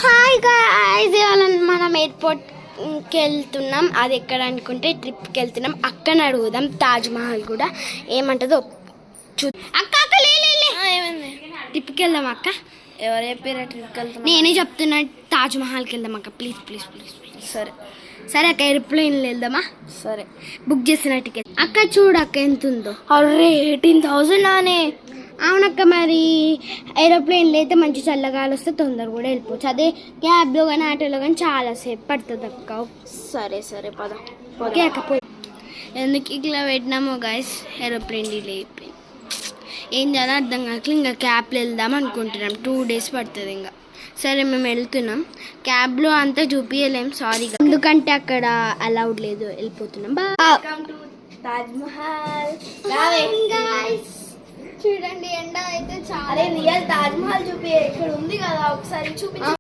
Hi guys, ఇవాళ మనం ఎయిర్పోర్ట్కి వెళ్తున్నాం. అది ఎక్కడ అనుకుంటే ట్రిప్కి వెళ్తున్నాం. అక్కని అడుగుదాం తాజ్ మహల్ కూడా ఏమంటుందో అక్క అక్క ఏమైంది? ట్రిప్కి వెళ్దాం అక్క. ఎవరు చెప్పారు ట్రిప్కి వెళ్తున్నా? నేనే చెప్తున్నా, తాజ్ మహల్కి వెళ్దాం అక్క. Please please please please. సరే సరే అక్క, ఎయిర్ప్లేన్లో వెళ్దామా? సరే. బుక్ చేసిన టికెట్ అక్క చూడు అక్క ఎంత ఉందో. అరే 18,000 నానే. అవునక్క, మరి ఏరోప్లేన్లో అయితే మంచి చల్లగాలి వస్తే తొందరగా కూడా వెళ్ళిపోవచ్చు. అదే క్యాబ్లో కానీ ఆటోలో కానీ చాలాసేపు పడుతుంది అక్క. సరే సరే పద. ఓకే అక్క పోయి. ఎందుకు ఇట్లా పెట్టినామో గాయస్, ఏరోప్లేన్ డిలే అయిపోయింది. ఏం చేయాలో అర్థం కాక ఇంకా క్యాబ్లో వెళ్దాం అనుకుంటున్నాం. 2 days పడుతుంది ఇంకా. సరే మేము వెళ్తున్నాం. క్యాబ్లో అంతా చూపించలేం, సారీ, ఎందుకంటే అక్కడ అలౌడ్ లేదు. వెళ్ళిపోతున్నాం. Welcome to Taj Mahal. చూడండి ఎండ అయితే చాలా. అరే రియల్ తాజ్ మహల్ చూపి ఇక్కడ ఉంది కదా, ఒకసారి చూపించు.